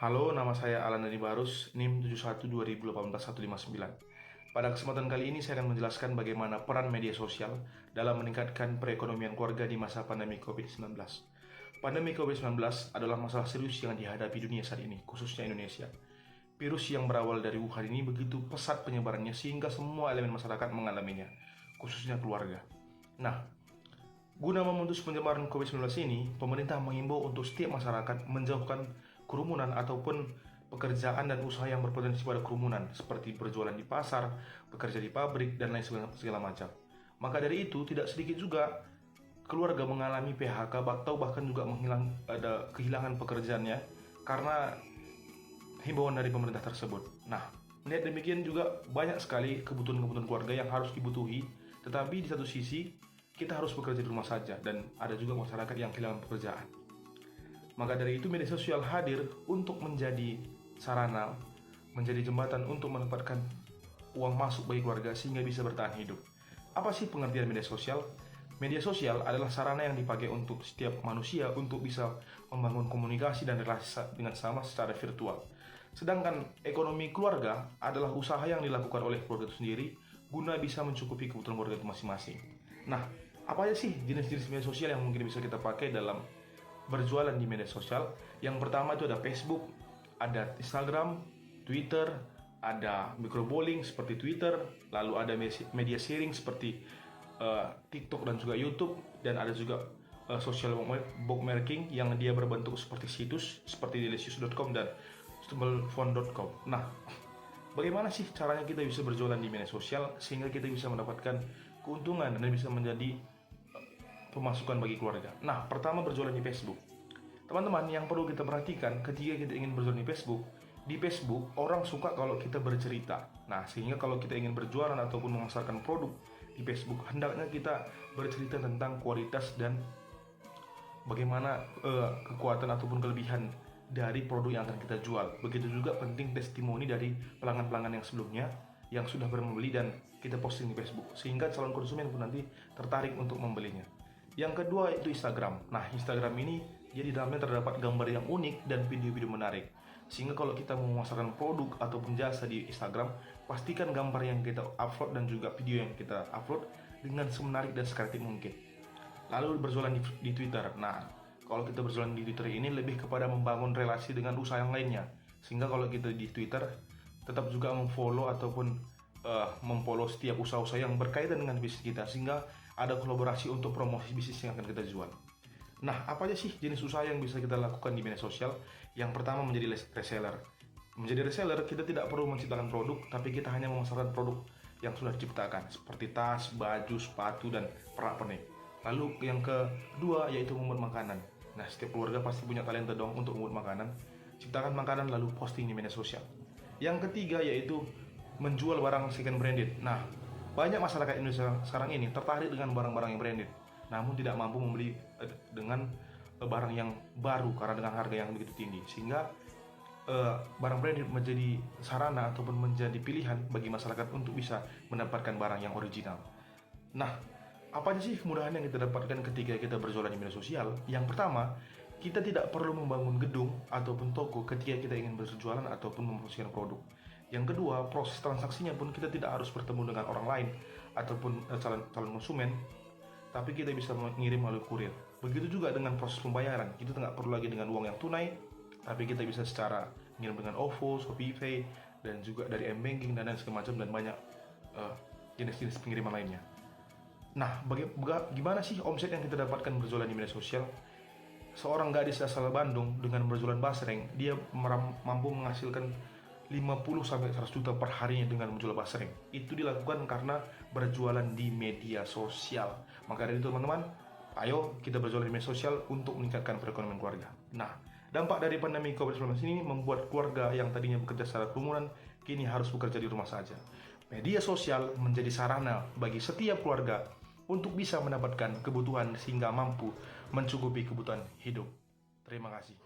Halo, nama saya Alan Dani Barus, NIM 712018-159. Pada kesempatan kali ini saya akan menjelaskan bagaimana peran media sosial dalam meningkatkan perekonomian keluarga di masa pandemi COVID-19. Pandemi COVID-19 adalah masalah serius yang dihadapi dunia saat ini, khususnya Indonesia. Virus yang berawal dari Wuhan ini begitu pesat penyebarannya sehingga semua elemen masyarakat mengalaminya, khususnya keluarga. Nah, guna memutus penyebaran COVID-19 ini, pemerintah mengimbau untuk setiap masyarakat menjauhkan kerumunan ataupun pekerjaan dan usaha yang berpotensi pada kerumunan, seperti berjualan di pasar, bekerja di pabrik, dan lain segala macam. Maka dari itu, tidak sedikit juga keluarga mengalami PHK atau bahkan juga kehilangan pekerjaannya karena himbauan dari pemerintah tersebut. Nah, melihat demikian juga banyak sekali kebutuhan-kebutuhan keluarga yang harus dibutuhi, tetapi di satu sisi kita harus bekerja di rumah saja dan ada juga masyarakat yang kehilangan pekerjaan. Maka dari itu media sosial hadir untuk menjadi sarana, menjadi jembatan untuk mendapatkan uang masuk bagi keluarga sehingga bisa bertahan hidup. Apa sih pengertian media sosial? Media sosial adalah sarana yang dipakai untuk setiap manusia untuk bisa membangun komunikasi dan relasi dengan sama secara virtual. Sedangkan ekonomi keluarga adalah usaha yang dilakukan oleh keluarga itu sendiri guna bisa mencukupi kebutuhan keluarga itu masing-masing. Nah, apa aja sih jenis-jenis media sosial yang mungkin bisa kita pakai dalam berjualan di media sosial? Yang pertama itu ada Facebook, ada Instagram, Twitter, ada microblogging seperti Twitter, lalu ada media sharing seperti TikTok dan juga YouTube, dan ada juga social bookmarking yang dia berbentuk seperti situs seperti delicious.com dan stumblefont.com. Nah, bagaimana sih caranya kita bisa berjualan di media sosial sehingga kita bisa mendapatkan keuntungan dan bisa menjadi pemasukan bagi keluarga? Nah, pertama berjualan di Facebook. Teman-teman, yang perlu kita perhatikan ketika kita ingin berjualan di Facebook orang suka kalau kita bercerita. Nah, sehingga kalau kita ingin berjualan ataupun memasarkan produk di Facebook, hendaknya kita bercerita tentang kualitas dan bagaimana kekuatan ataupun kelebihan dari produk yang akan kita jual. Begitu juga penting testimoni dari pelanggan-pelanggan yang sebelumnya yang sudah membeli dan kita posting di Facebook, sehingga calon konsumen pun nanti tertarik untuk membelinya. Yang kedua itu Instagram. Nah, Instagram ini jadi dalamnya terdapat gambar yang unik dan video-video menarik. Sehingga kalau kita mau memasarkan produk ataupun jasa di Instagram, pastikan gambar yang kita upload dan juga video yang kita upload dengan semenarik dan sekreatif mungkin. Lalu berjualan di Twitter. Nah, kalau kita berjualan di Twitter ini lebih kepada membangun relasi dengan usaha yang lainnya. Sehingga kalau kita di Twitter tetap juga memfollow ataupun memfollow setiap usaha-usaha yang berkaitan dengan bisnis kita, sehingga ada kolaborasi untuk promosi bisnis yang akan kita jual. Nah, apa aja sih jenis usaha yang bisa kita lakukan di media sosial? Yang pertama menjadi reseller. Menjadi reseller, kita tidak perlu menciptakan produk, tapi kita hanya memasarkan produk yang sudah diciptakan, seperti tas, baju, sepatu, dan pernak-pernik. Lalu yang kedua yaitu membuat makanan. Nah, setiap keluarga pasti punya talenta dong untuk membuat makanan. Ciptakan makanan lalu posting di media sosial. Yang ketiga yaitu menjual barang second branded. Nah, banyak masyarakat Indonesia sekarang ini tertarik dengan barang-barang yang branded, namun tidak mampu membeli dengan barang yang baru karena dengan harga yang begitu tinggi, sehingga barang branded menjadi sarana ataupun menjadi pilihan bagi masyarakat untuk bisa mendapatkan barang yang original. Nah, apa aja sih kemudahan yang kita dapatkan ketika kita berjualan di media sosial? Yang pertama, kita tidak perlu membangun gedung ataupun toko ketika kita ingin berjualan ataupun mempromosikan produk. Yang kedua, proses transaksinya pun kita tidak harus bertemu dengan orang lain ataupun calon konsumen, tapi kita bisa mengirim melalui kurir. Begitu juga dengan proses pembayaran, kita tidak perlu lagi dengan uang yang tunai, tapi kita bisa secara mengirim dengan OVO, ShopeePay, dan juga dari M-Banking dan lain segala macam, dan banyak jenis-jenis pengiriman lainnya. Nah, gimana sih omset yang kita dapatkan berjualan di media sosial? Seorang gadis asal Bandung dengan berjualan basreng, dia mampu menghasilkan 50-100 juta per harinya dengan menjual basreng. Itu dilakukan karena berjualan di media sosial. Maka dari itu teman-teman, ayo kita berjualan di media sosial untuk meningkatkan perekonomian keluarga. Nah, dampak dari pandemi COVID-19 ini membuat keluarga yang tadinya bekerja secara kerumunan kini harus bekerja di rumah saja. Media sosial menjadi sarana bagi setiap keluarga untuk bisa mendapatkan kebutuhan sehingga mampu mencukupi kebutuhan hidup. Terima kasih.